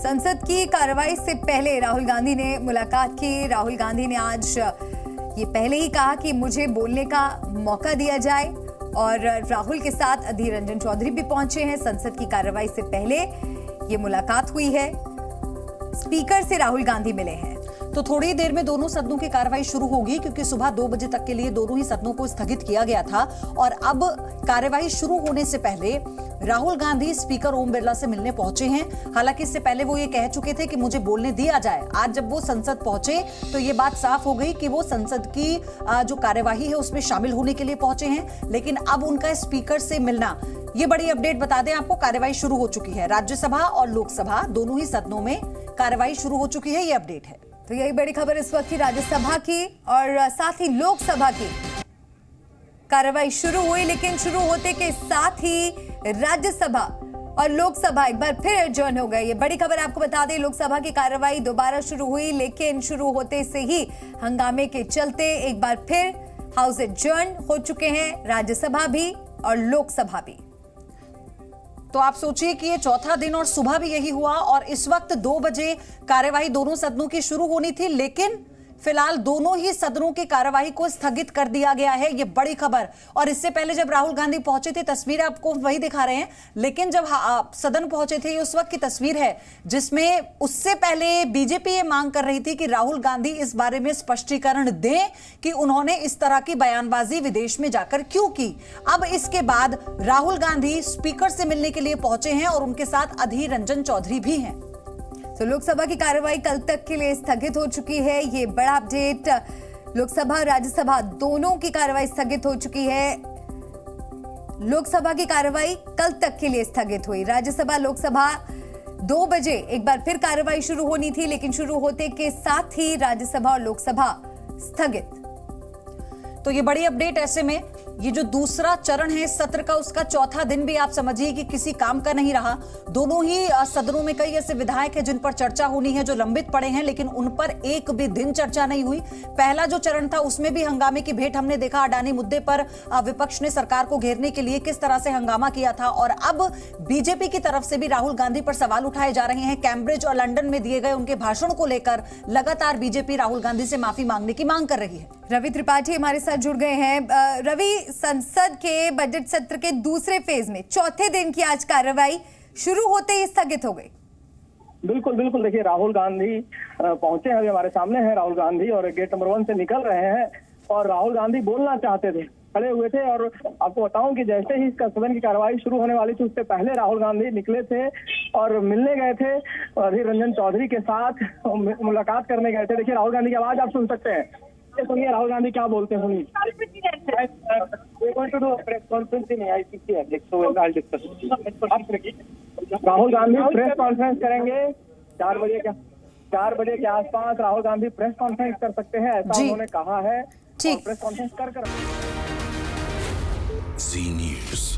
संसद की कार्रवाई से पहले राहुल गांधी ने मुलाकात की। राहुल गांधी ने आज ये पहले ही कहा कि मुझे बोलने का मौका दिया जाए और राहुल के साथ अधीर रंजन चौधरी भी पहुंचे हैं। संसद की कार्रवाई से पहले ये मुलाकात हुई है। स्पीकर से राहुल गांधी मिले हैं। तो थोड़ी देर में दोनों सदनों की कार्रवाई शुरू होगी, क्योंकि सुबह 2 बजे तक के लिए दोनों ही सदनों को स्थगित किया गया था। और अब कार्रवाई शुरू होने से पहले राहुल गांधी स्पीकर ओम बिरला से मिलने पहुंचे हैं। हालांकि इससे पहले वो ये कह चुके थे कि मुझे बोलने दिया जाए। आज जब वो संसद पहुंचे तो ये बात साफ हो गई कि वो संसद की जो कार्यवाही है उसमें शामिल होने के लिए पहुंचे हैं। लेकिन अब उनका स्पीकर से मिलना, ये बड़ी अपडेट बता दें आपको, कार्रवाई शुरू हो चुकी है। राज्यसभा और लोकसभा दोनों ही सदनों में कार्रवाई शुरू हो चुकी है, ये अपडेट है। तो यही बड़ी खबर इस वक्त की राज्यसभा की और साथ ही लोकसभा की कार्रवाई शुरू हुई। लेकिन शुरू होते के साथ ही राज्यसभा और लोकसभा एक बार फिर एडजर्न हो गए। ये बड़ी खबर आपको बता दें, लोकसभा की कार्रवाई दोबारा शुरू हुई, लेकिन शुरू होते से ही हंगामे के चलते एक बार फिर हाउस एडजर्न हो चुके हैं, राज्यसभा भी और लोकसभा भी। तो आप सोचिए कि ये चौथा दिन और सुबह भी यही हुआ और इस वक्त 2 बजे कार्यवाही दोनों सदनों की शुरू होनी थी, लेकिन फिलहाल दोनों ही सदनों की कार्यवाही को स्थगित कर दिया गया है। ये बड़ी खबर। और इससे पहले जब राहुल गांधी पहुंचे थे, तस्वीर आपको वही दिखा रहे हैं, लेकिन जब सदन पहुंचे थे, ये उस वक्त की तस्वीर है जिसमें उससे पहले बीजेपी ये मांग कर रही थी कि राहुल गांधी इस बारे में स्पष्टीकरण दें कि उन्होंने इस तरह की बयानबाजी विदेश में जाकर क्यों की। अब इसके बाद राहुल गांधी स्पीकर से मिलने के लिए पहुंचे हैं और उनके साथ अधीर रंजन चौधरी भी हैं। तो लोकसभा की कार्रवाई कल तक के लिए स्थगित हो चुकी है। ये बड़ा अपडेट। लोकसभा और राज्यसभा दोनों की कार्रवाई स्थगित हो चुकी है। लोकसभा की कार्रवाई कल तक के लिए स्थगित हुई। राज्यसभा लोकसभा 2 बजे एक बार फिर कार्रवाई शुरू होनी थी, लेकिन शुरू होते के साथ ही राज्यसभा और लोकसभा स्थगित। तो ये बड़ी अपडेट। ऐसे में ये जो दूसरा चरण है इस सत्र का, उसका चौथा दिन भी आप समझिए कि किसी काम का नहीं रहा। दोनों ही सदनों में कई ऐसे विधायक हैं जिन पर चर्चा होनी है, जो लंबित पड़े हैं, लेकिन उन पर एक भी दिन चर्चा नहीं हुई। पहला जो चरण था उसमें भी हंगामे की भेंट हमने देखा। अडानी मुद्दे पर विपक्ष ने सरकार को घेरने के लिए किस तरह से हंगामा किया था। और अब बीजेपी की तरफ से भी राहुल गांधी पर सवाल उठाए जा रहे हैं। कैम्ब्रिज और लंदन में दिए गए उनके भाषण को लेकर लगातार बीजेपी राहुल गांधी से माफी मांगने की मांग कर रही है। रवि त्रिपाठी हमारे साथ जुड़ गए हैं। रवि, संसद के बजट सत्र के दूसरे फेज में चौथे दिन की आज कार्रवाई शुरू होते ही स्थगित हो गई। बिल्कुल बिल्कुल। देखिए, राहुल गांधी पहुंचे हैं, अभी हमारे सामने हैं राहुल गांधी और गेट नंबर 1 से निकल रहे हैं। और राहुल गांधी बोलना चाहते थे, खड़े हुए थे। और आपको बताऊं कि जैसे ही इसका सदन की कार्रवाई शुरू होने वाली थी, उससे पहले राहुल गांधी निकले थे और मिलने गए थे अधीर रंजन चौधरी के साथ, मुलाकात करने गए थे। देखिए, राहुल गांधी की आवाज आप सुन सकते हैं। सुनिए राहुल गांधी क्या बोलते हैं, सुनिए। राहुल गांधी प्रेस कॉन्फ्रेंस करेंगे 4 बजे के आसपास। राहुल गांधी प्रेस कॉन्फ्रेंस कर सकते हैं, ऐसा उन्होंने कहा है। ठीक, प्रेस कॉन्फ्रेंस कर जी न्यूज़।